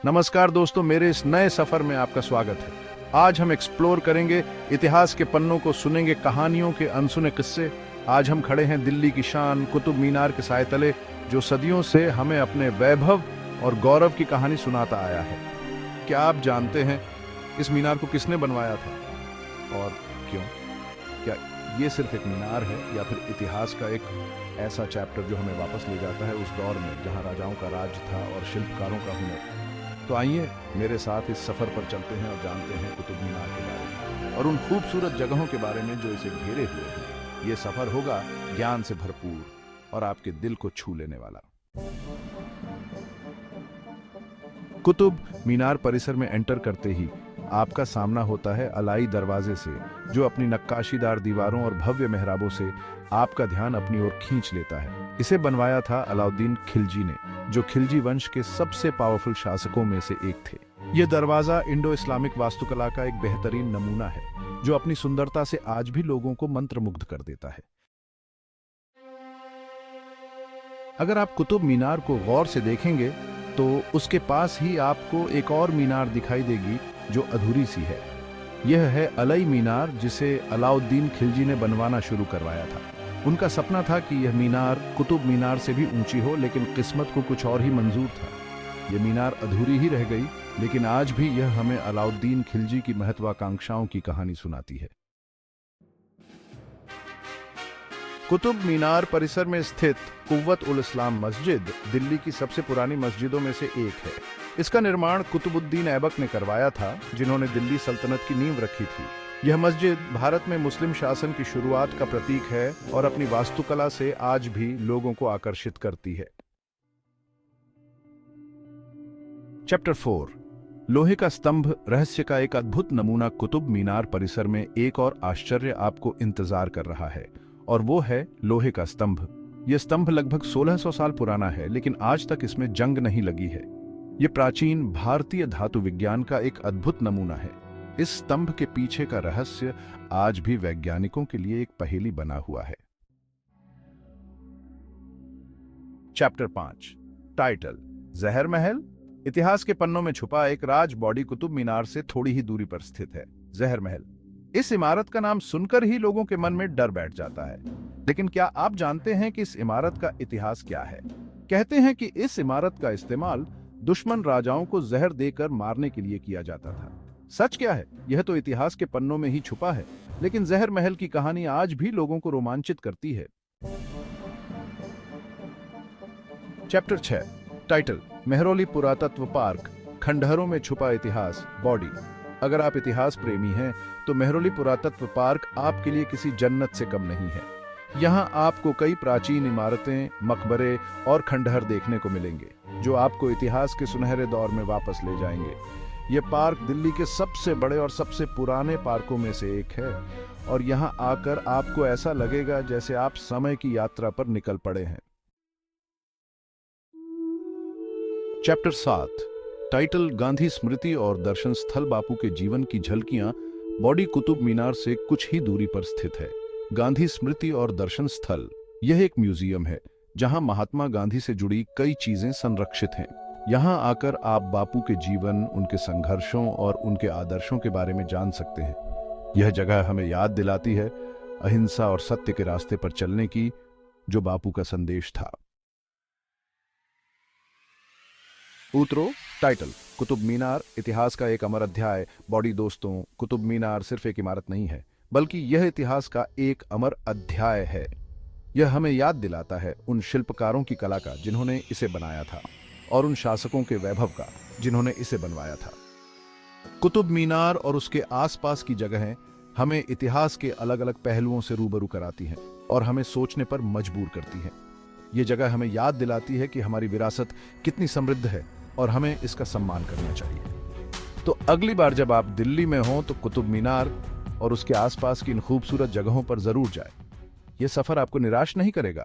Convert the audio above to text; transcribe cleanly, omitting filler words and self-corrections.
नमस्कार दोस्तों, मेरे इस नए सफर में आपका स्वागत है। आज हम एक्सप्लोर करेंगे इतिहास के पन्नों को, सुनेंगे कहानियों के अनसुने किस्से। आज हम खड़े हैं दिल्ली की शान कुतुब मीनार के साए तले, जो सदियों से हमें अपने वैभव और गौरव की कहानी सुनाता आया है। क्या आप जानते हैं इस मीनार को किसने बनवाया था और क्यों? क्या ये सिर्फ एक मीनार है या फिर इतिहास का एक ऐसा चैप्टर जो हमें वापस ले जाता है उस दौर में जहां राजाओं का राज था और शिल्पकारों का हुनर? तो आइए मेरे साथ इस सफर पर चलते हैं और जानते हैं कुतुब मीनार के बारे में और उन खूबसूरत जगहों के बारे में जो इसे घेरे हुए हैं। ये सफर होगा ज्ञान से भरपूर और आपके दिल को छू लेने वाला। कुतुब मीनार परिसर में एंटर करते ही आपका सामना होता है अलाई दरवाजे से, जो अपनी नक्काशीदार दीवारों और भव्य मेहराबों से आपका ध्यान अपनी ओर खींच लेता है। इसे बनवाया था अलाउद्दीन खिलजी ने, जो खिलजी वंश के सबसे पावरफुल शासकों में से एक थे। यह दरवाजा इंडो इस्लामिक वास्तुकला का एक बेहतरीन नमूना है, जो अपनी सुंदरता से आज भी लोगों को मंत्रमुग्ध कर देता है। अगर आप कुतुब मीनार को गौर से देखेंगे तो उसके पास ही आपको एक और मीनार दिखाई देगी जो अधूरी सी है। यह है अलई मीनार, जिसे अलाउद्दीन खिलजी ने बनवाना शुरू करवाया था। उनका सपना था कि यह मीनार कुतुब मीनार से भी ऊंची हो, लेकिन किस्मत को कुछ और ही मंजूर था। यह मीनार अधूरी ही रह गई, लेकिन आज भी यह हमें अलाउद्दीन खिलजी की महत्वाकांक्षाओं की कहानी सुनाती है। कुतुब मीनार परिसर में स्थित कुव्वत उल इस्लाम मस्जिद दिल्ली की सबसे पुरानी मस्जिदों में से एक है। इसका निर्माण कुतुबुद्दीन ऐबक ने करवाया था, जिन्होंने दिल्ली सल्तनत की नींव रखी थी। यह मस्जिद भारत में मुस्लिम शासन की शुरुआत का प्रतीक है और अपनी वास्तुकला से आज भी लोगों को आकर्षित करती है। चैप्टर 4, लोहे का स्तंभ रहस्य का एक अद्भुत नमूना। कुतुब मीनार परिसर में एक और आश्चर्य आपको इंतजार कर रहा है और वो है लोहे का स्तंभ। यह स्तंभ लगभग 1600 साल पुराना है, लेकिन आज तक इसमें जंग नहीं लगी है। यह प्राचीन भारतीय धातु विज्ञान का एक अद्भुत नमूना है। इस स्तंभ के पीछे का रहस्य आज भी वैज्ञानिकों के लिए एक पहेली बना हुआ है। चैप्टर 5, टाइटल जहर महल। इतिहास के पन्नों में छुपा एक राज बॉडी कुतुब मीनार से थोड़ी ही दूरी पर स्थित है। जहर महल। इस इमारत का नाम सुनकर ही लोगों के मन में डर बैठ जाता है, लेकिन क्या आप जानते हैं कि इस इमारत का इतिहास क्या है? कहते हैं कि इस इमारत का इस्तेमाल दुश्मन राजाओं को जहर देकर मारने के लिए किया जाता था। सच क्या है, यह तो इतिहास के पन्नों में ही छुपा है, लेकिन जहर महल की कहानी आज भी लोगों को रोमांचित करती है। चैप्टर 6, टाइटल मेहरौली पुरातत्व पार्क। खंडहरों में छुपा इतिहास बॉडी। अगर आप इतिहास प्रेमी हैं तो मेहरौली पुरातत्व पार्क आपके लिए किसी जन्नत से कम नहीं है। यहाँ आपको कई प्राचीन इमारतें, मकबरे और खंडहर देखने को मिलेंगे, जो आपको इतिहास के सुनहरे दौर में वापस ले जाएंगे। ये पार्क दिल्ली के सबसे बड़े और सबसे पुराने पार्कों में से एक है और यहाँ आकर आपको ऐसा लगेगा जैसे आप समय की यात्रा पर निकल पड़े हैं। चैप्टर 7, टाइटल गांधी स्मृति और दर्शन स्थल। बापू के जीवन की झलकियां बॉडी कुतुब मीनार से कुछ ही दूरी पर स्थित है। गांधी स्मृति और दर्शन स्थल यह एक म्यूजियम है जहां महात्मा गांधी से जुड़ी कई चीजें संरक्षित हैं। यहां आकर आप बापू के जीवन, उनके संघर्षों और उनके आदर्शों के बारे में जान सकते हैं। यह जगह हमें याद दिलाती है अहिंसा और सत्य के रास्ते पर चलने की, जो बापू का संदेश था। उतरो। टाइटल कुतुब मीनार, इतिहास का एक अमर अध्याय। बॉडी दोस्तों, कुतुब मीनार सिर्फ एक इमारत नहीं है, बल्कि यह इतिहास का एक अमर अध्याय है। यह हमें याद दिलाता है उन शिल्पकारों की कला का जिन्होंने इसे बनाया था और उन शासकों के वैभव का जिन्होंने इसे बनवाया था। कुतुब मीनार और उसके आसपास की जगहें हमें इतिहास के अलग अलग पहलुओं से रूबरू कराती हैं और हमें सोचने पर मजबूर करती हैं। ये जगह हमें याद दिलाती है कि हमारी विरासत कितनी समृद्ध है और हमें इसका सम्मान करना चाहिए। तो अगली बार जब आप दिल्ली में हों तो कुतुब मीनार और उसके आसपास की इन खूबसूरत जगहों पर जरूर जाएं। यह सफर आपको निराश नहीं करेगा,